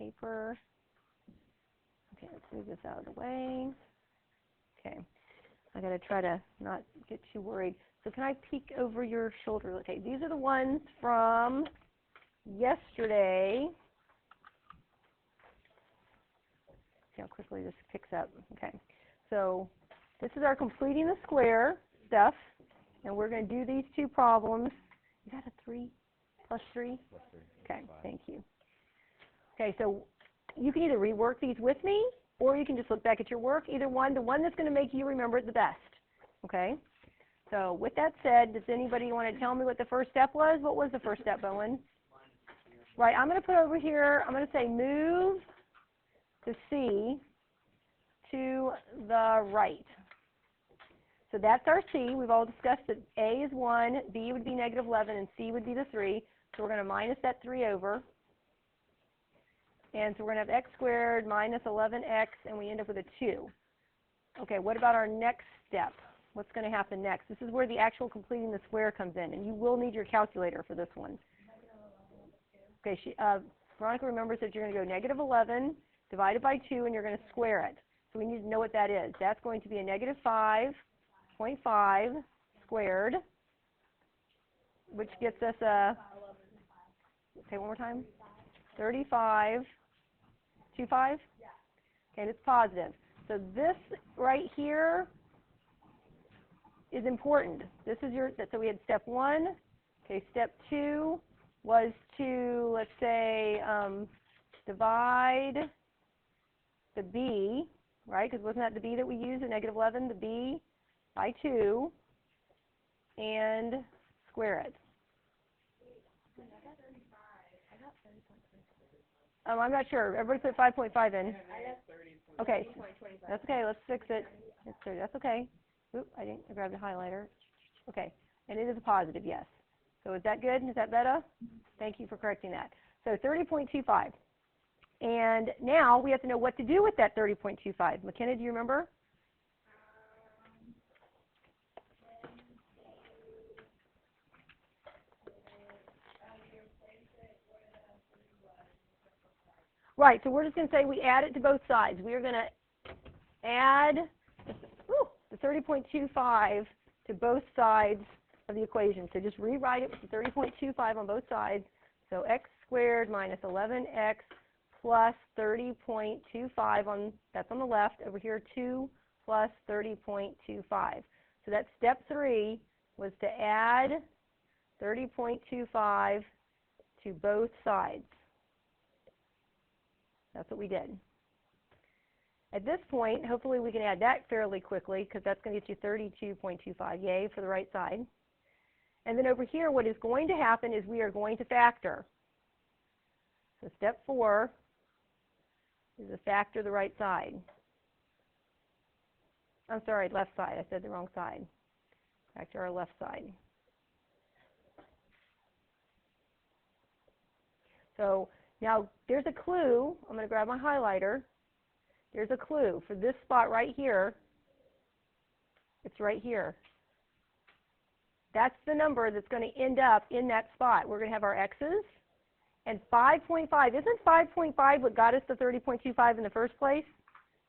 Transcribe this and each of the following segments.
paper. Okay, let's move this out of the way. Okay, I gotta try to not get too worried. So can I peek over your shoulder? Okay, these are the ones from yesterday. See how quickly this picks up. Okay, so this is our completing the square stuff, and we're going to do these two problems. Is that a 3 plus 3? Plus 3. Okay, thank you. Okay, so you can either rework these with me, or you can just look back at your work. Either one, the one that's going to make you remember it the best. Okay? So with that said, does anybody want to tell me what the first step was? What was the first step, Bowen? Right, I'm going to put over here, I'm going to say move the C to the right. So that's our C. We've all discussed that A is 1, B would be negative 11, and C would be the 3. So we're going to minus that 3 over. And so we're going to have x squared minus 11x, and we end up with a 2. Okay, what about our next step? What's going to happen next? This is where the actual completing the square comes in, and you will need your calculator for this one. Okay, Veronica remembers that you're going to go negative 11 divided by 2, and you're going to square it. So we need to know what that is. That's going to be a negative 5.5 squared, which gets us a, okay, one more time, 35.25? Okay, and it's positive. So this right here is important. This is your, so we had step 1. Okay, step 2 was to, let's say, divide the b, right? Because wasn't that the b that we used, the negative 11, the b by 2, and square it. I'm not sure. Everybody put 5.5 in. Okay, that's okay. Let's fix it. That's okay. Oop, I grabbed the highlighter. Okay, and it is a positive, yes. So is that good? Is that better? Thank you for correcting that. So 30.25. And now we have to know what to do with that 30.25. McKenna, do you remember? Right, so we're just going to say we add it to both sides. We are going to add the 30.25 to both sides of the equation. So just rewrite it with the 30.25 on both sides. So x squared minus 11x plus 30.25 on, that's on the left. Over here, 2 plus 30.25. So that step 3 was to add 30.25 to both sides. That's what we did. At this point, hopefully we can add that fairly quickly because that's going to get you 32.25, yay, for the right side. And then over here, what is going to happen is we are going to factor. So step 4 is to factor the right side. I'm sorry, left side. I said the wrong side. Factor our left side. So now there's a clue. I'm going to grab my highlighter. There's a clue for this spot right here. It's right here. That's the number that's going to end up in that spot. We're going to have our x's. And 5.5, isn't 5.5 what got us to 30.25 in the first place?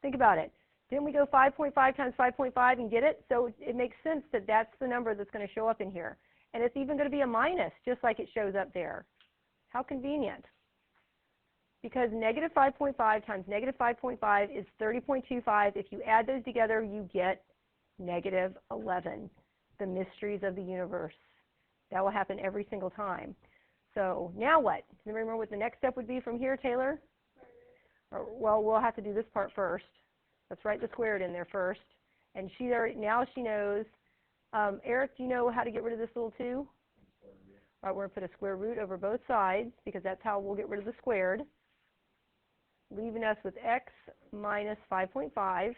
Think about it. Didn't we go 5.5 times 5.5 and get it? So it makes sense that that's the number that's going to show up in here. And it's even going to be a minus, just like it shows up there. How convenient. Because negative 5.5 times negative 5.5 is 30.25. If you add those together, you get negative 11. The mysteries of the universe. That will happen every single time. So now what? Do you remember what the next step would be from here, Taylor? Well, we'll have to do this part first. Let's write the squared in there first. And now she knows. Eric, do you know how to get rid of this little 2? All right, we're going to put a square root over both sides because that's how we'll get rid of the squared, leaving us with x minus 5.5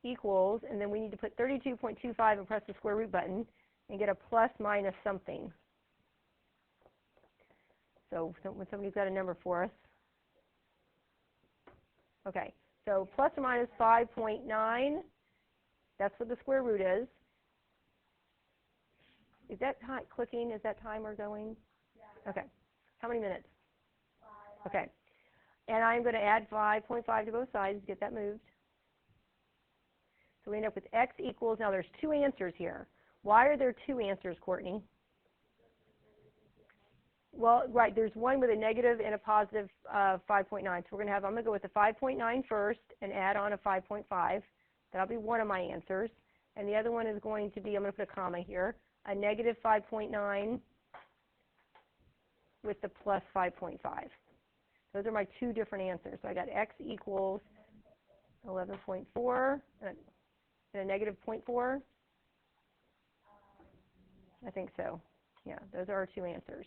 equals, and then we need to put 32.25 and press the square root button and get a plus minus something. So when somebody's got a number for us. Okay, so plus or minus 5.9, that's what the square root is. Is that clicking? Is that timer going? Yeah. Okay. How many minutes? 5. Okay. And I'm going to add 5.5 to both sides to get that moved. So we end up with x equals, now there's two answers here. Why are there two answers, Courtney? Well, right, there's one with a negative and a positive 5.9. So we're going to have, I'm going to go with the 5.9 first and add on a 5.5. That'll be one of my answers. And the other one is going to be, I'm going to put a comma here, a negative 5.9 with the plus 5.5. Those are my two different answers. So I got x equals 11.4 and a negative 0.4. I think so. Yeah, those are our two answers.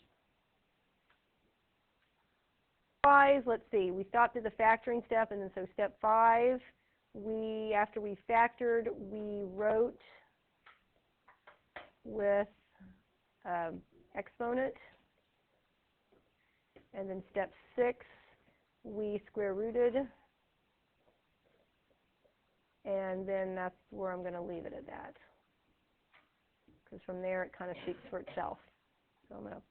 Let's see, we stopped at the factoring step, and then so step 5, after we factored, we wrote with exponent. And then step 6, we square rooted. And then that's where I'm going to leave it at that. Because from there it kind of speaks for itself. So I'm going to